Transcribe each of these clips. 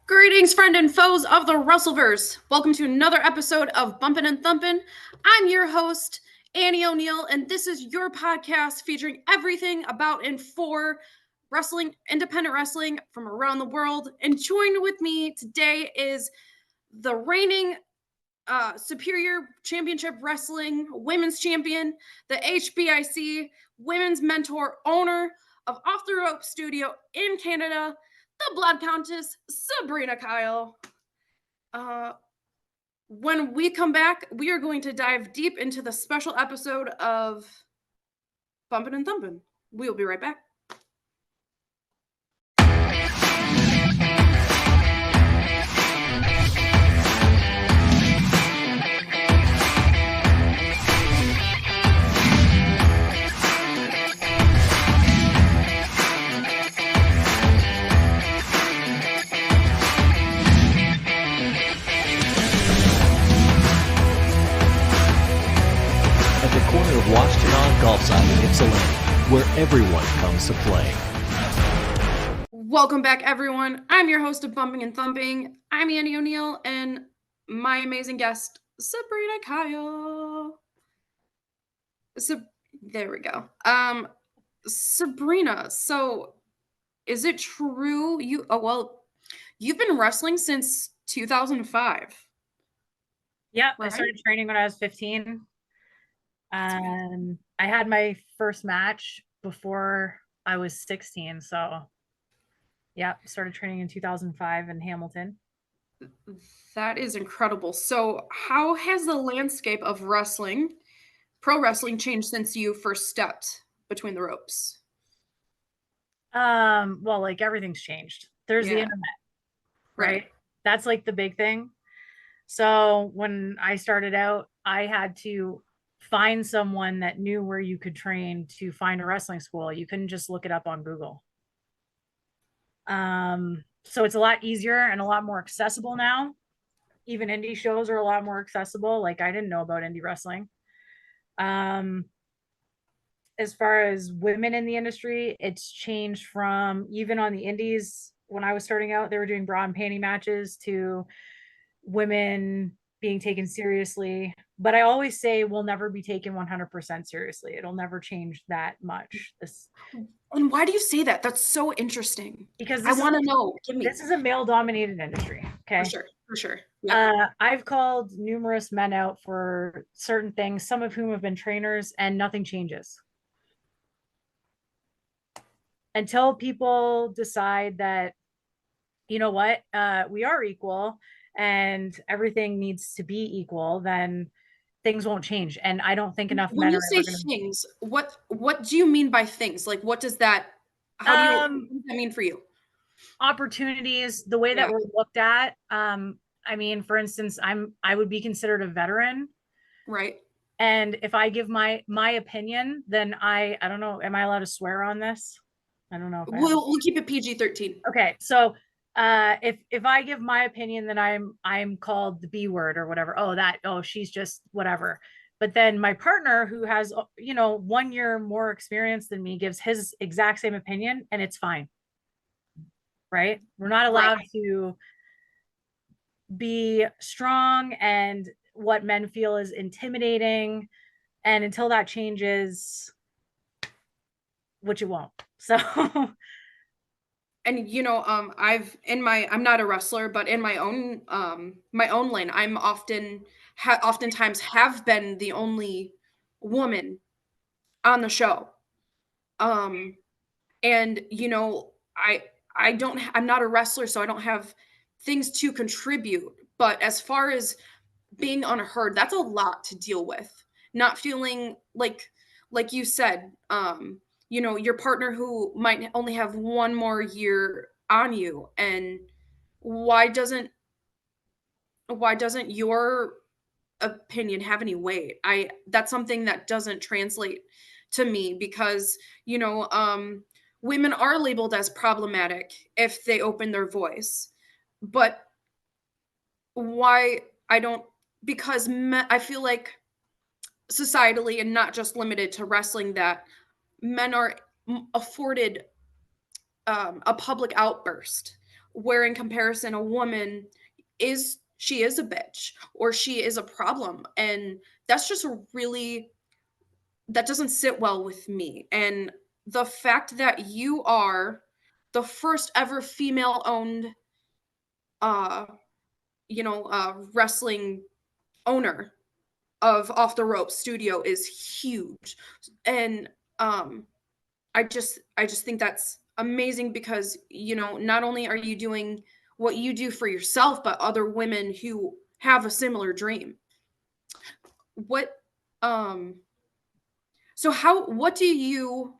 Greetings, friend and foes of the Russellverse. Welcome to another episode of Bumpin' and Thumpin'. I'm your host, Annie O'Neill, and this is your podcast featuring everything about and for wrestling, independent wrestling from around the world. And joined with me today is the reigning Superior Championship Wrestling Women's Champion, the HBIC Women's Mentor, owner of Off the Rope Studio in Canada, the Blood Countess, Sabrina Kyle. When we come back, we are going to dive deep into the special episode of Bumpin' and Thumpin'. We will be right back. Corner of Washtenaw Golfside in Ypsilanti, where everyone comes to play. Welcome back, everyone. I'm your host of Bumping and Thumping. I'm Annie O'Neill, and my amazing guest, Sabrina Kyle. There we go. Sabrina, so is it true you've been wrestling since 2005? Yeah, right? I started training when I was 15. I had my first match before I was 16. So yeah, started training in 2005 in Hamilton. That is incredible. So how has the landscape of wrestling, pro wrestling, changed since you first stepped between the ropes? Well, like everything's changed. There's the internet, right? That's like the big thing. So when I started out, I had to find someone that knew where you could train to find a wrestling school. You couldn't just look it up on Google. So it's a lot easier and a lot more accessible now. Even indie shows are a lot more accessible. Like I didn't know about indie wrestling. As far as women in the industry, it's changed from even on the indies. When I was starting out, they were doing bra and panty matches to women being taken seriously. But I always say we'll never be taken 100% seriously. It'll never change that much. And why do you say that? That's so interesting. Because I want to know. This is a male-dominated industry. Okay. For sure. Yeah. I've called numerous men out for certain things, some of whom have been trainers, and nothing changes. Until people decide that, you know what, we are equal and everything needs to be equal, then things won't change. And I don't think enough men are ever gonna... things, what do you mean by things? Like, what does that, what does that mean for you? Opportunities, the way that we're looked at. I mean, for instance, I would be considered a veteran. Right. And if I give my opinion, then I don't know, am I allowed to swear on this? I don't know. We'll keep it PG-13. Okay. So if I give my opinion, then I'm called the B word or whatever. She's just whatever. But then my partner, who has 1 year more experience than me, gives his exact same opinion, and it's fine. Right? We're not allowed to be strong and what men feel is intimidating. And until that changes, which it won't. So and I'm not a wrestler, but in my own lane, I'm oftentimes have been the only woman on the show. And I'm not a wrestler, so I don't have things to contribute. But as far as being unheard, that's a lot to deal with. Not feeling like you said, your partner who might only have 1 more year on you, and why doesn't your opinion have any weight? That's something that doesn't translate to me, because women are labeled as problematic if they open their voice. But why because I feel like societally, and not just limited to wrestling, that men are afforded a public outburst where in comparison a woman she is a bitch or she is a problem, and that's just a really that doesn't sit well with me. And the fact that you are the first ever female owned uh wrestling owner of Off the Rope Studio is huge. And um I just think that's amazing because, not only are you doing what you do for yourself, but other women who have a similar dream. What um so how what do you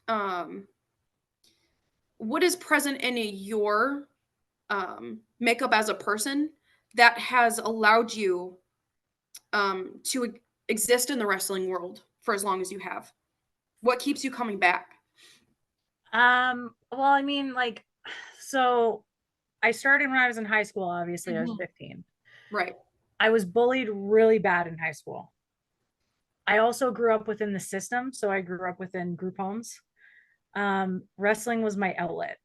um what is present in your makeup as a person that has allowed you to exist in the wrestling world for as long as you have? What keeps you coming back? Well, I mean, like, so I started when I was in high school, obviously. I was Mhm. 15. Right. I was bullied really bad in high school. I also grew up within the system, so I grew up within group homes. Wrestling was my outlet.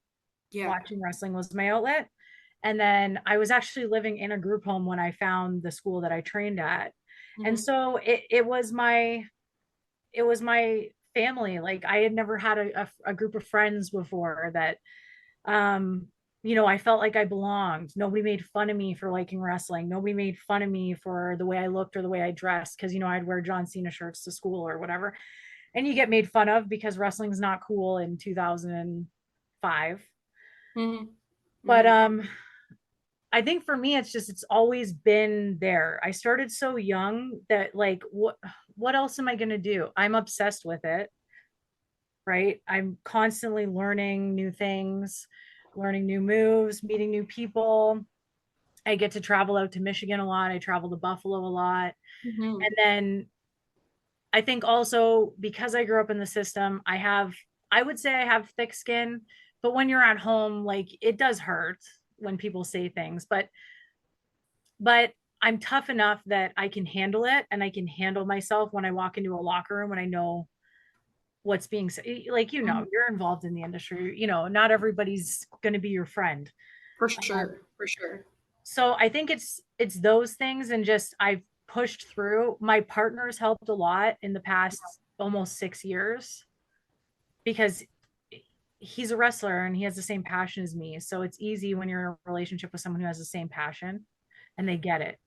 Yeah. Watching wrestling was my outlet. And then I was actually living in a group home when I found the school that I trained at. And Mhm. so it was my family. Like I had never had a group of friends before that um I felt like I belonged. Nobody made fun of me for liking wrestling. Nobody made fun of me for the way I looked or the way I dressed because I'd wear John Cena shirts to school or whatever. And you get made fun of because wrestling's not cool in 2005. Mhm. But Mhm. I think for me it's always been there. I started so young that like what else am I going to do? I'm obsessed with it, right? I'm constantly learning new things, learning new moves, meeting new people. I get to travel out to Michigan a lot. I travel to Buffalo a lot. Mhm. And then I think also because I grew up in the system, I would say I have thick skin, but when you're at home, like it does hurt when people say things, but I'm tough enough that I can handle it and I can handle myself when I walk into a locker room and I know what's being said. Like, Mhm. you're involved in the industry, not everybody's going to be your friend. For Um, sure. For sure. so I think it's those things, and just I've pushed through. My partner's helped a lot in the past almost 6 years because he's a wrestler and he has the same passion as me. So it's easy when you're in a relationship with someone who has the same passion and they get it.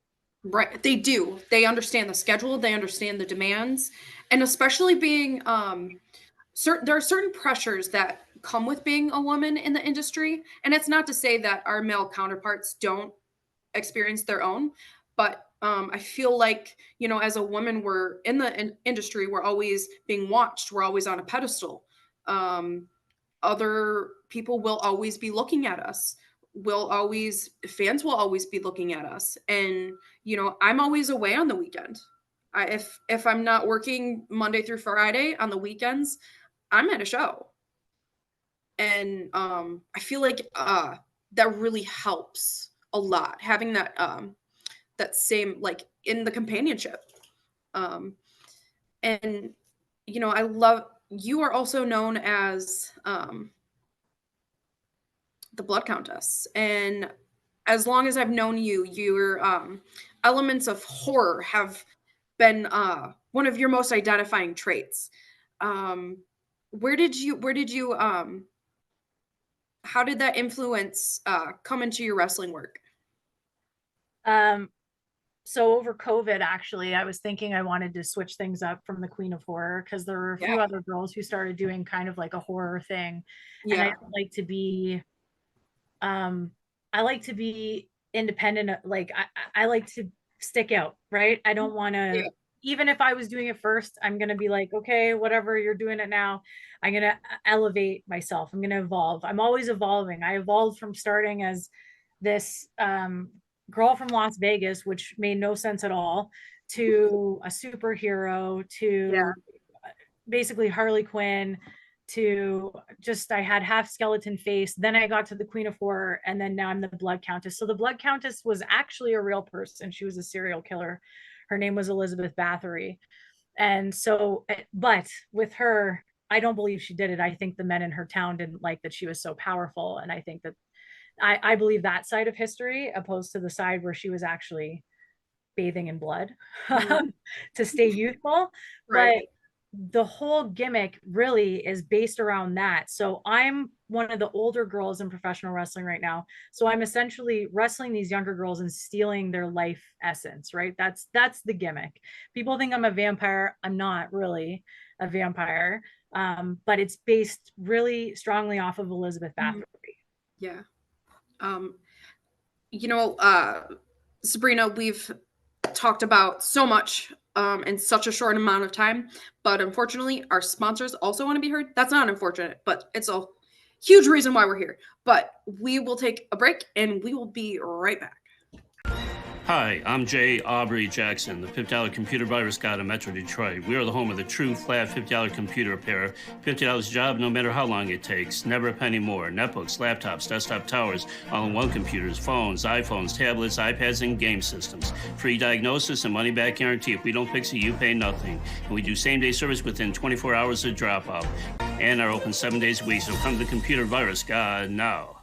Right. They do. They understand the schedule, they understand the demands, and especially being there are certain pressures that come with being a woman in the industry, and it's not to say that our male counterparts don't experience their own, but I feel like, as a woman, we're in the industry, we're always being watched, we're always on a pedestal. um, Other people will always be looking at us, fans will always be looking at us, and I'm always away on the weekend. If I'm not working Monday through Friday, on the weekends I'm at a show. And I feel like that really helps a lot, having that same, like, in the companionship. um and I love, you are also known as the Blood Countess. And as long as I've known you, your elements of horror have been one of your most identifying traits. Um, where did you how did that influence come into your wrestling work? Um, so over COVID, actually, I was thinking I wanted to switch things up from the Queen of Horror because there were a Yeah, few other girls who started doing kind of like a horror thing, and yeah, like to be, um, I like to be independent. Like I like to stick out, right? I don't want to. yeah. Even if I was doing it first, I'm gonna be like, okay, whatever, you're doing it now. I'm gonna elevate myself. I'm gonna evolve. I'm always evolving. I evolved from starting as this girl from Las Vegas, which made no sense at all, to a superhero, Yeah. to basically Harley Quinn, to just I had half skeleton face. Then I got to the Queen of Horror, and then now I'm the Blood Countess. So the Blood Countess was actually a real person. She was a serial killer. Her name was Elizabeth Bathory. And so, but with her, I don't believe she did it. I think the men in her town didn't like that she was so powerful. And I think that I believe that side of history, opposed to the side where she was actually bathing in blood to stay youthful. Right. But the whole gimmick really is based around that. So I'm one of the older girls in professional wrestling right now. So I'm essentially wrestling these younger girls and stealing their life essence, right? That's the gimmick. People think I'm a vampire. I'm not really a vampire. But it's based really strongly off of Elizabeth Bathory. Yeah. You know, Sabrina, we've talked about so much in such a short amount of time, but unfortunately, our sponsors also want to be heard. That's not unfortunate, but it's a huge reason why we're here. But we will take a break and we will be right back. Hi, I'm Jay Aubrey Jackson, the $50 computer virus guy in Metro Detroit. We are the home of the true flat $50 computer repair. $50 job no matter how long it takes. Never a penny more. Netbooks, laptops, desktop towers, all-in-one computers, phones, iPhones, tablets, iPads, and game systems. Free diagnosis and money-back guarantee. If we don't fix it, you pay nothing. And we do same-day service within 24 hours of drop-off. And are open 7 days a week, so come to the computer virus guy now.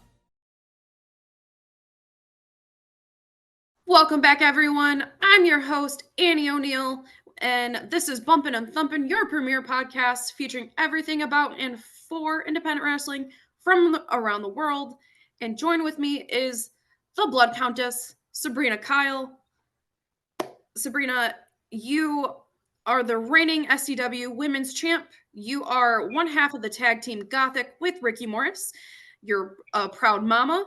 Welcome back, everyone. I'm your host, Annie O'Neill, and this is Bumpin' and Thumpin', your premier podcast featuring everything about and for independent wrestling from around the world. And join with me is the Blood Countess, Sabrina Kyle. Sabrina, you are the reigning SCW Women's Champ. You are one half of the tag team Gothic with Ricky Morris. You're a proud mama,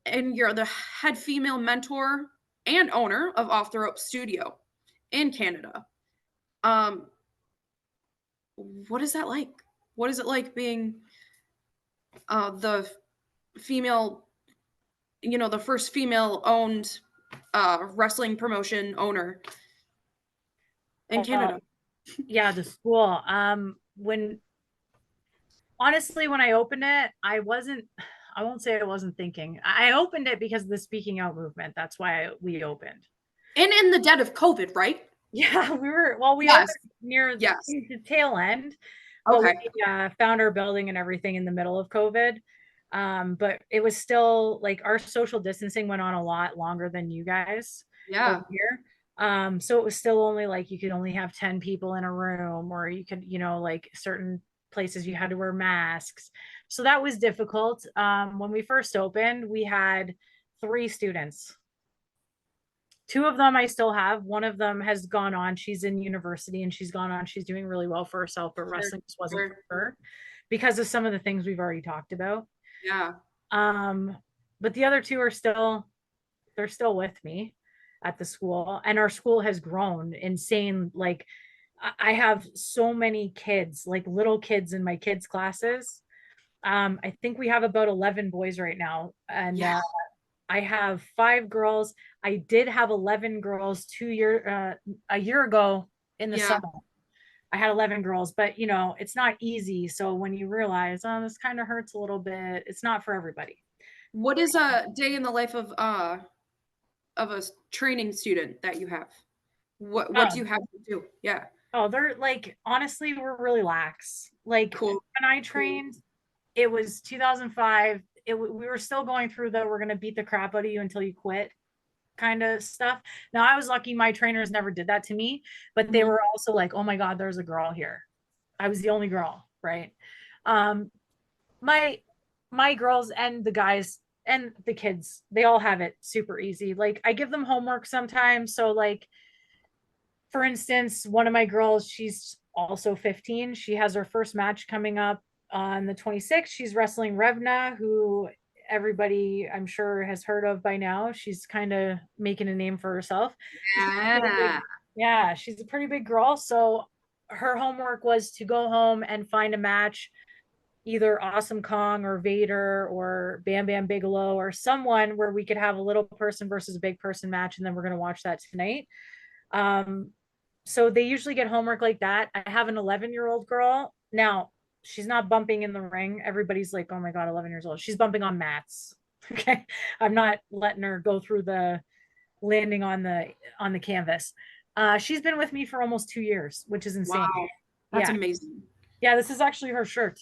and you're the head female mentor and owner of Off the Rope Studio in Canada. What is that like? What is it like being the female, the first female-owned wrestling promotion owner in Canada? Yeah, the school. Honestly, when I opened it, I won't say I wasn't thinking. I opened it because of the speaking out movement. That's why we opened. And in the dead of COVID, right? Yeah, we opened near the tail end. Okay. We found our building and everything in the middle of COVID. But it was still like our social distancing went on a lot longer than you guys over here. So it was still only like you could only have 10 people in a room, or you could, like certain places you had to wear masks. So that was difficult. When we first opened, we had 3 students. 2 of them I still have. One of them has gone on. She's in university and she's gone on. She's doing really well for herself, but wrestling just wasn't for her because of some of the things we've already talked about. Yeah. But the other 2 they're still with me at the school, and our school has grown insane. Like I have so many kids, like little kids in my kids' classes. I think we have about 11 boys right now, and I have 5 girls. I did have 11 girls a year ago in the summer. I had 11 girls, but it's not easy. So when you realize, this kind of hurts a little bit, it's not for everybody. What is a day in the life of a training student that you have? What do you have to do? Yeah. Oh, they're like, honestly, we're really lax. Like cool. When I trained, it was 2005. We were still going through we're going to beat the crap out of you until you quit kind of stuff. Now, I was lucky my trainers never did that to me, but they were also like, oh my God, there's a girl here. I was the only girl, right? My girls and the guys and the kids, they all have it super easy. Like I give them homework sometimes. So like, for instance, one of my girls, she's also 15. She has her first match coming up on the 26th. She's wrestling Revna, who everybody I'm sure has heard of by now. She's kind of making a name for herself. She's a pretty big girl. So her homework was to go home and find a match, either Awesome Kong or Vader or Bam Bam Bigelow or someone where we could have a little person versus a big person match. And then we're going to watch that tonight. So they usually get homework like that. I have an 11-year-old girl. Now, she's not bumping in the ring. Everybody's like, oh my God, 11 years old. She's bumping on mats. Okay. I'm not letting her go through the landing on the canvas. She's been with me for almost 2 years, which is insane. Wow. That's amazing. Yeah. This is actually her shirt.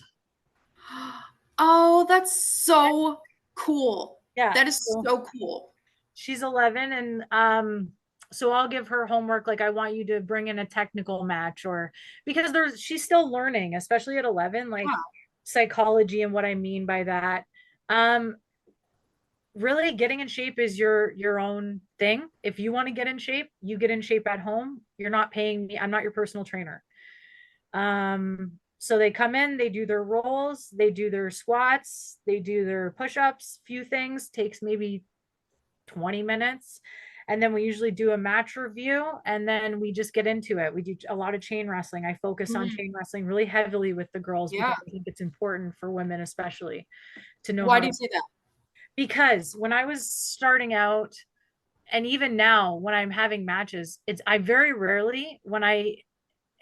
Oh, that's so cool. Yeah. That is so cool. She's 11, and so I'll give her homework, like I want you to bring in a technical match, or because she's still learning, especially at 11, like psychology and what I mean by that. Um really getting in shape is your own thing. If you want to get in shape, you get in shape at home. You're not paying me. I'm not your personal trainer. So they come in, they do their rolls, they do their squats, they do their push-ups, few things, takes maybe 20 minutes. And then we usually do a match review, and then we just get into it. We do a lot of chain wrestling. I focus on chain wrestling really heavily with the girls because I think it's important for women, especially, to know. Why do you say that? Because when I was starting out, and even now when I'm having matches, I very rarely, when I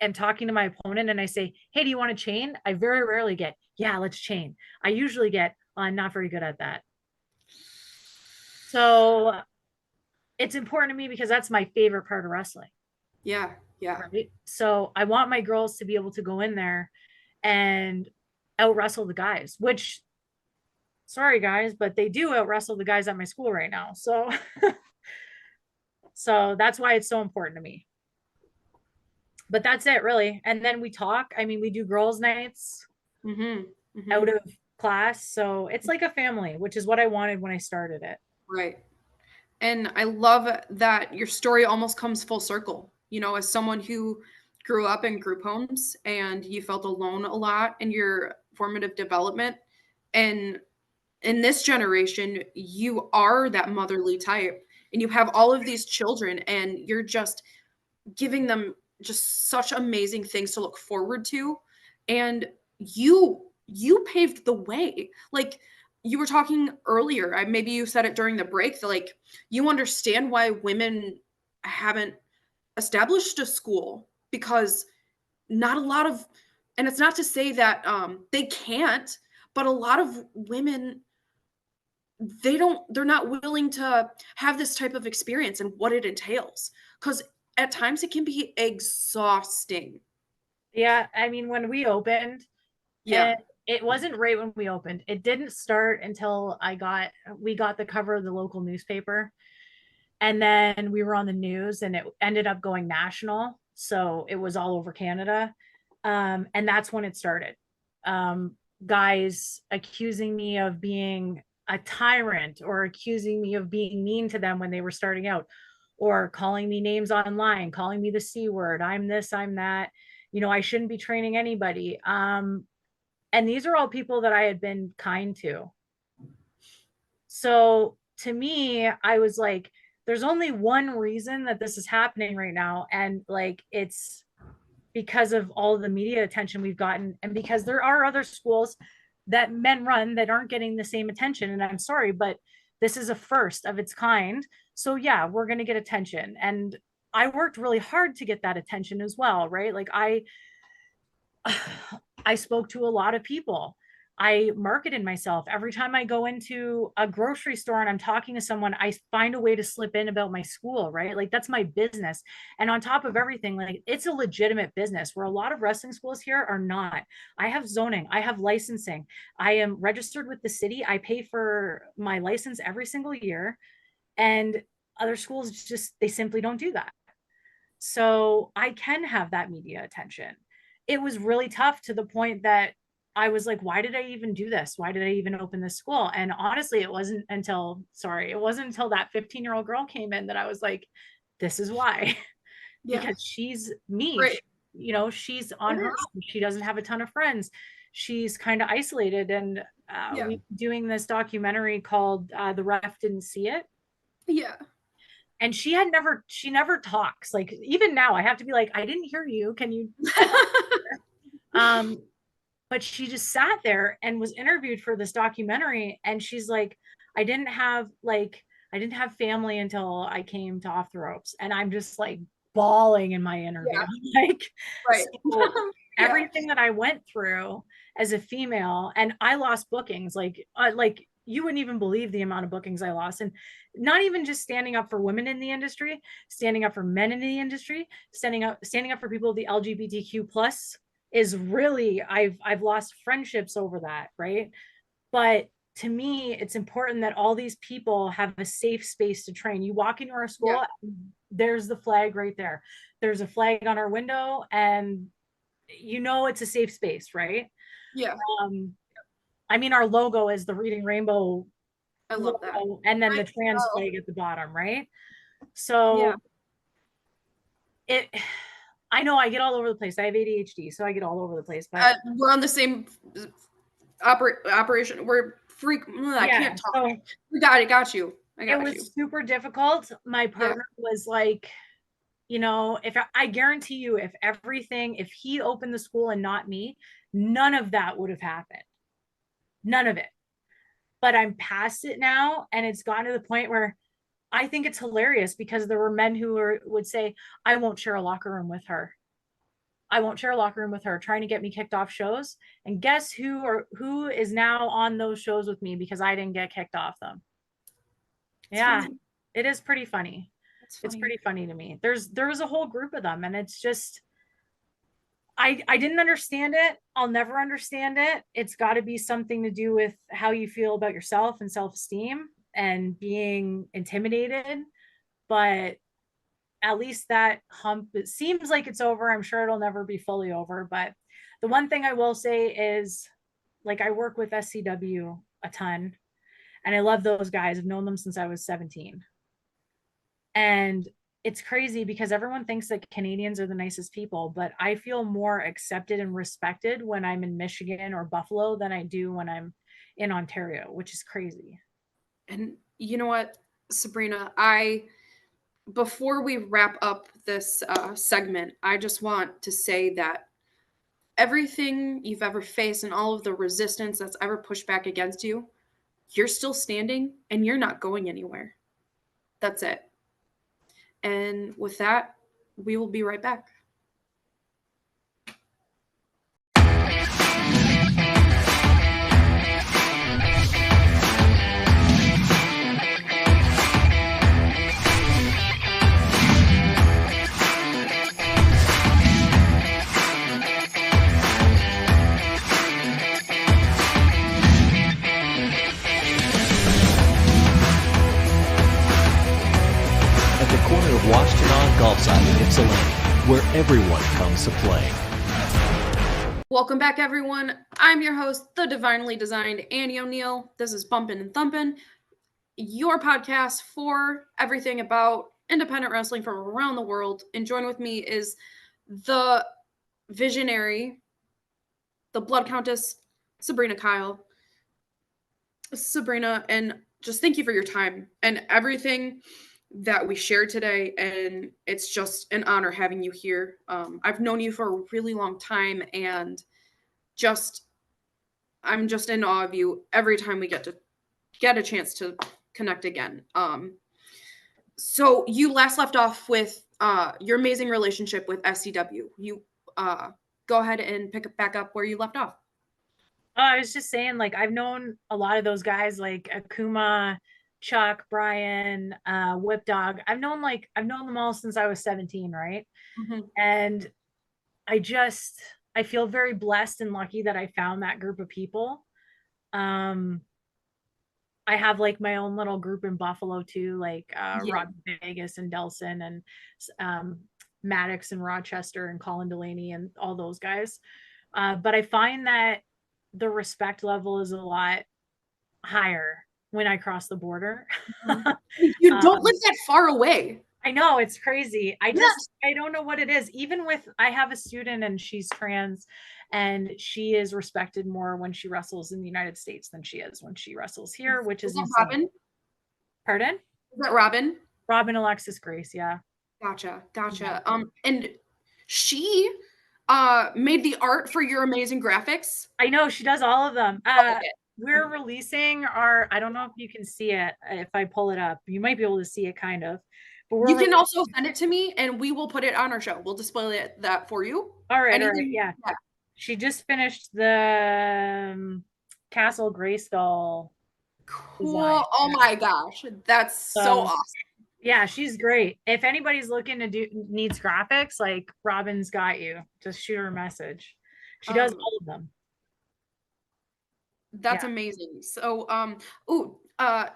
am talking to my opponent and I say, hey, do you want to chain? I very rarely get, yeah, let's chain. I usually get, I'm not very good at that. So it's important to me because that's my favorite part of wrestling. Yeah. Right? So I want my girls to be able to go in there and out wrestle the guys, which, sorry guys, but they do out wrestle the guys at my school right now. So so that's why it's so important to me. But that's it, really. And then we talk. I mean, we do girls' nights out of class. So it's like a family, which is what I wanted when I started it. Right. And I love that your story almost comes full circle. You know, as someone who grew up in group homes and you felt alone a lot in your formative development. And in this generation, you are that motherly type and you have all of these children and you're just giving them just such amazing things to look forward to. And you paved the way. Like you were talking earlier, maybe you said it during the break, that like you understand why women haven't established a school, because not a lot of, and it's not to say that they can't, but a lot of women, they're not willing to have this type of experience and what it entails, because at times it can be exhausting. Yeah, I mean, when we opened, and it wasn't right when we opened. It didn't start until we got the cover of the local newspaper. And then we were on the news and it ended up going national. So it was all over Canada. And that's when it started. Guys accusing me of being a tyrant or accusing me of being mean to them when they were starting out, or calling me names online, calling me the C word. I'm this, I'm that. You know, I shouldn't be training anybody. And these are all people that I had been kind to. So to me, I was like, there's only one reason that this is happening right now. And like, it's because of all the media attention we've gotten. And because there are other schools that men run that aren't getting the same attention. And I'm sorry, but this is a first of its kind. So yeah, we're going to get attention. And I worked really hard to get that attention as well, right? Like I spoke to a lot of people. I marketed myself. Every time I go into a grocery store and I'm talking to someone, I find a way to slip in about my school, right? Like that's my business. And on top of everything, like it's a legitimate business where a lot of wrestling schools here are not. I have zoning, I have licensing. I am registered with the city. I pay for my license every single year. And other schools just, they simply don't do that. So I can have that media attention. It was really tough to the point that I was like, why did I even do this? Why did I even open this school? And honestly, it wasn't until that 15-year-old girl came in that I was like, this is why. Because she's me. Right. You know, she's on her own. She doesn't have a ton of friends. She's kind of isolated. And we're doing this documentary called The Ref Didn't See It. Yeah. And she never talks. Like even now I have to be like, I didn't hear you. Can you? But she just sat there and was interviewed for this documentary. And she's like, I didn't have family until I came to Off the Ropes. And I'm just like bawling in my interview. Like, right. So everything that I went through as a female, and I lost bookings, like you wouldn't even believe the amount of bookings I lost. And not even just standing up for women in the industry, standing up for men in the industry, standing up for people of the LGBTQ plus is really, I've lost friendships over that. Right. But to me, it's important that all these people have a safe space to train. You walk into our school, there's the flag right there. There's a flag on our window, and it's a safe space, right? Yeah. I mean, our logo is the Reading Rainbow I love that. logo, and then the trans flag at the bottom, right? So I know I get all over the place. I have ADHD, so I get all over the place. But we're on the same operation. We're I can't talk. So we got you. It was super difficult. My partner was like, if I guarantee you, if he opened the school and not me, none of that would have happened. None of it. But I'm past it now, and it's gotten to the point where I think it's hilarious, because there were men who would say, I won't share a locker room with her. I won't share a locker room with her, trying to get me kicked off shows. And guess who is now on those shows with me because I didn't get kicked off them. Funny. It is pretty funny. It's pretty funny to me. There was a whole group of them, and it's just, I didn't understand it. I'll never understand it. It's got to be something to do with how you feel about yourself and self-esteem and being intimidated. But at least that hump, it seems like it's over. I'm sure it'll never be fully over. But the one thing I will say is, like, I work with SCW a ton, and I love those guys. I've known them since I was 17. And it's crazy because everyone thinks that Canadians are the nicest people, but I feel more accepted and respected when I'm in Michigan or Buffalo than I do when I'm in Ontario, which is crazy. And you know what, Sabrina, before we wrap up this segment, I just want to say that everything you've ever faced and all of the resistance that's ever pushed back against you, you're still standing and you're not going anywhere. That's it. And with that, we will be right back. Washington Golfside in Ypsilanti, where everyone comes to play. Welcome back, everyone. I'm your host, the divinely designed Annie O'Neill. This is Bumpin' and Thumpin', your podcast for everything about independent wrestling from around the world. And join with me is the visionary, the Blood Countess, Sabrina Kyle. Sabrina, and just thank you for your time and everything that we shared today, and it's just an honor having you here. I've known you for a really long time, and I'm just in awe of you every time we get a chance to connect again. So you last left off with your amazing relationship with SCW. You go ahead and pick back up where you left off. I was just saying, like, I've known a lot of those guys, like Akuma, Chuck, Brian, Whip Dog. I've known them all since I was 17, right? Mm-hmm. And I feel very blessed and lucky that I found that group of people. I have like my own little group in Buffalo too, like Rod Vegas and Delson and Maddox and Rochester and Colin Delaney and all those guys. But I find that the respect level is a lot higher when I cross the border. You don't live that far away. I know, it's crazy. I don't know what it is. Even I have a student and she's trans, and she is respected more when she wrestles in the United States than she is when she wrestles here, which is insane. Robin? Pardon? Is that Robin? Robin Alexis Grace, yeah. Gotcha. And she made the art for your amazing graphics. I know, she does all of them. We're releasing I don't know if you can see it. If I pull it up, you might be able to see it kind of. But you can also send it to me and we will put it on our show. We'll display that for you. All right. Yeah. She just finished the Castle Grayskull. Cool. Design. Oh my gosh. That's so awesome. Yeah, she's great. If anybody's looking to needs graphics, like Robin's got you. Just shoot her a message. She does all of them. That's Yeah. amazing. So,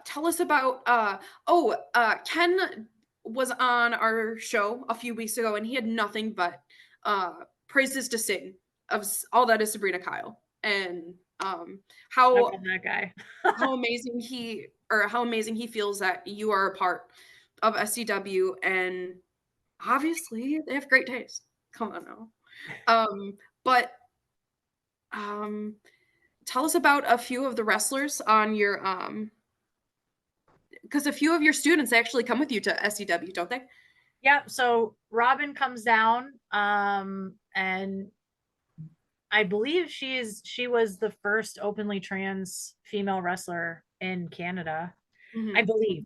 tell us about Ken was on our show a few weeks ago, and he had nothing but praises to sing of all that is Sabrina Kyle, and I how love that guy. how amazing he feels that you are a part of SCW, and obviously they have great taste. Come on now. But um tell us about a few of the wrestlers on your because a few of your students actually come with you to SCW, don't they? Yeah, so Robin comes down, and I believe she was the first openly trans female wrestler in Canada. I Mhm. believe.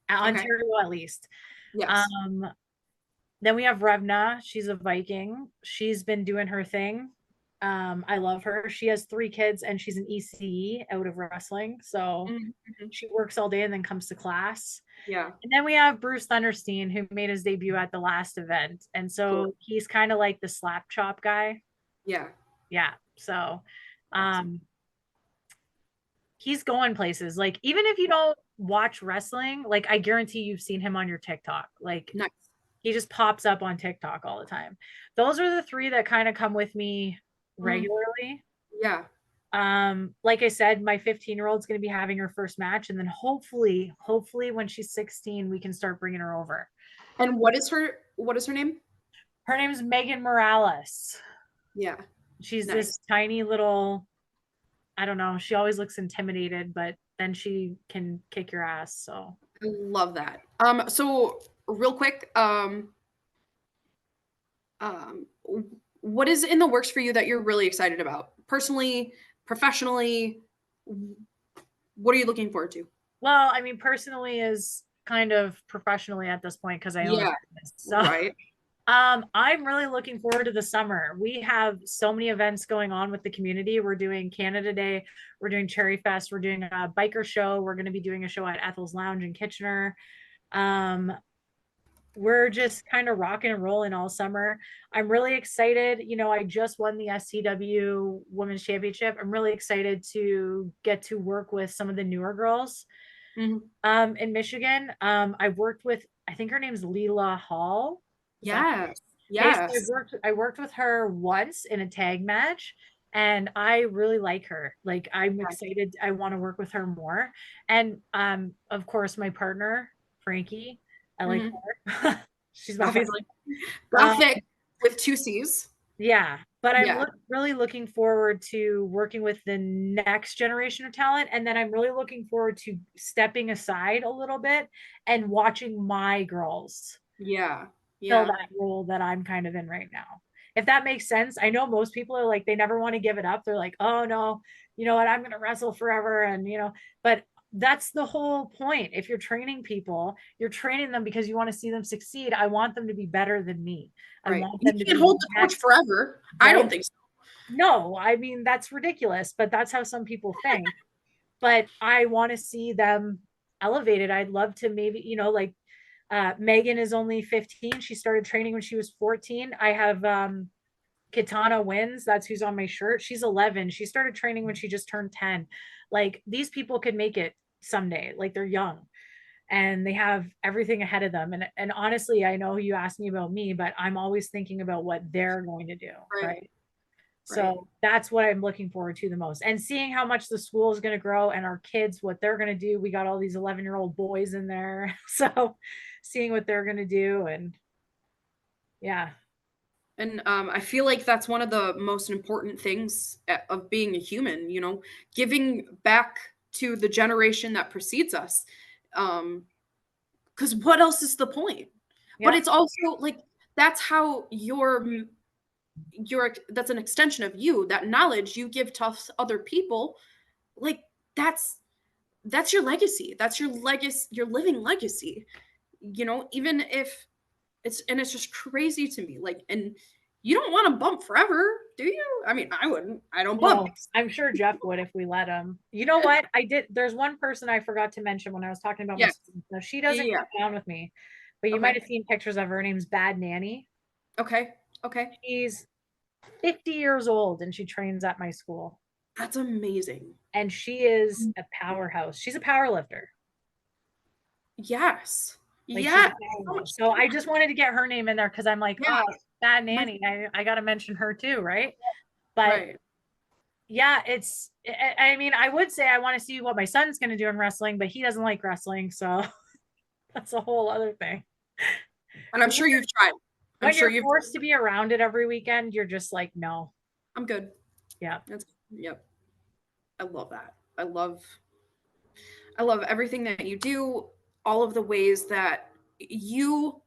Okay. Ontario at least. Yes. Um, then we have Revna. She's a Viking. She's been doing her thing. I love her. She has 3 kids and she's an ECE out of wrestling. So Mhm, mhm. she works all day and then comes to class. Yeah. And then we have Bruce Thunderstein, who made his debut at the last event. And Cool. so he's kind of like the slap chop guy. Yeah. Yeah. So Awesome. um he's going places. Like, even if you don't watch wrestling, like, I guarantee you've seen him on your TikTok. Like, Nice. he just pops up on TikTok all the time. Those are the 3 that kind of come with me Mm, regularly. yeah. Like I said, my 15-year-old's going to be having her first match, and then hopefully when she's 16 we can start bringing her over. And what is her name? Her name's Megan Morales. Yeah. She's Nice. this tiny little, I don't know, she always looks intimidated, but then she can kick your ass. So I love that. So real quick, what is in the works for you that you're really excited about? Personally, professionally, what are you looking forward to? well, I mean, personally is kind of professionally at this point because I own a Yeah, business. So right. I'm really looking forward to the summer. We have so many events going on with the community. We're doing Canada Day, we're doing Cherry Fest, we're doing a biker show, we're going to be doing a show at Ethel's Lounge in Kitchener. Um, we're just kind of rocking and rolling all summer. I'm really excited. You know, I just won the SCW Women's Championship. I'm really excited to get to work with some of the newer girls Mhm. in Michigan. I've worked with, I think her name's Leela Hall. Is that Yes. okay? So Yes. I worked with her once in a tag match, and I really like her. Like, I'm Yeah. excited. I want to work with her more. And of course my partner, Frankie, I like Mhm. her. She's my partner. Obviously. Um, Gothic with 2 C's. yeah, but I'm Yeah. really looking forward to working with the next generation of talent. And then I'm really looking forward to stepping aside a little bit and watching my girls Yeah. fill Yeah. that role that I'm kind of in right now. If that makes sense. I know most people are like, they never want to give it up. They're like, oh no, you know what, I'm going to wrestle forever. And, you know, but that's the whole point. If you're training people, you're training them because you want to see them succeed. I want them to be better than me. I Right. want You them to can't be hold the torch next, forever. I right? don't think so. No, I mean, that's ridiculous, but that's how some people think. But I want to see them elevated. I'd love to maybe, you know, like Megan is only 15. She started training when she was 14. I have Katana Wins. That's who's on my shirt. She's 11. She started training when she just turned 10. Like, these people could make it someday. Like, they're young and they have everything ahead of them. And honestly, I know you asked me about me, but I'm always thinking about what they're going to do. Right. Right. Right. So that's what I'm looking forward to the most. And seeing how much the school is going to grow and our kids, what they're going to do. We got all these 11-year-old boys in there. So seeing what they're going to do. And yeah. And I feel like that's one of the most important things of being a human, giving back to the generation that precedes us. Because what else is the point? But Yeah. it's also like that's how that's an extension of you. That knowledge you give to other people, like that's that's your legacy. That's your legacy, your living legacy. Even if it's just crazy to me. Like, and you don't want to bump forever, do you? I mean, I wouldn't. I don't bump. No, I'm sure Jeff would if we let him. You know what? There's one person I forgot to mention when I was talking about my Yes. students. Now, she doesn't Yeah. come down with me, but you might Okay. have seen pictures of her. Her name's Bad Nanny. Okay. Okay. She's 50 years old and she trains at my school. That's amazing. and she is a powerhouse. She's a power lifter. Yes. Like, Yeah. So I just wanted to get her name in there because I'm like, Yeah. oh, Bad Nanny. I got to mention her too, right? But Right. yeah, I mean, I would say I want to see what my son's going to do in wrestling, but he doesn't like wrestling. So that's a whole other thing. And I'm sure you've tried. When you're forced to be around it every weekend, you're just like, no. I'm good. Yeah. Yep. I love that. I love everything that you do, all of the ways that you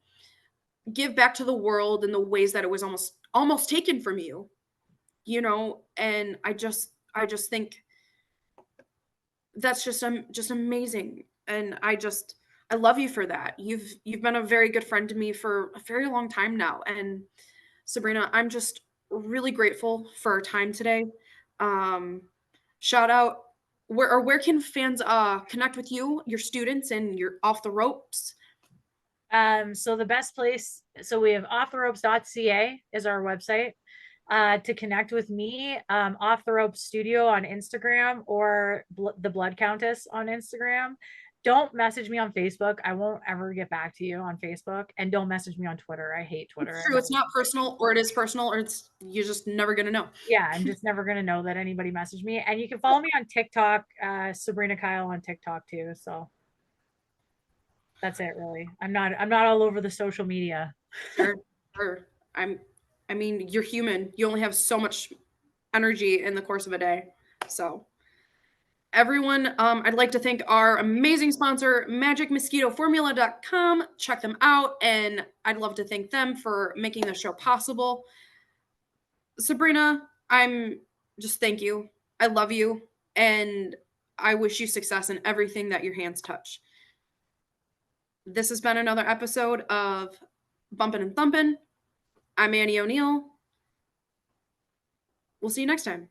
give back to the world in the ways that it was almost taken from you, you know, and I just think that's just amazing. And I love you for that. You've been a very good friend to me for a very long time now. And Sabrina, I'm just really grateful for our time today. Shout out where can fans connect with you, your students, and your Off the Ropes? So the best place, so we have offtheropes.ca is our website. To connect with me, Off the Ropes Studio on Instagram, or the Blood Countess on Instagram. Don't message me on Facebook. I won't ever get back to you on Facebook. And don't message me on Twitter. I hate Twitter. It's true. It's not personal, or it is personal, or you're just never gonna know. Yeah, I'm just never gonna know that anybody messaged me. And you can follow me on TikTok, Sabrina Kyle on TikTok too. So that's it, really. I'm not all over the social media. Sure. I mean, you're human. You only have so much energy in the course of a day. So everyone, I'd like to thank our amazing sponsor, magicmosquitoformula.com. Check them out, and I'd love to thank them for making the show possible. Sabrina, thank you. I love you, and I wish you success in everything that your hands touch. This has been another episode of Bumpin' and Thumpin'. I'm Annie O'Neill. We'll see you next time.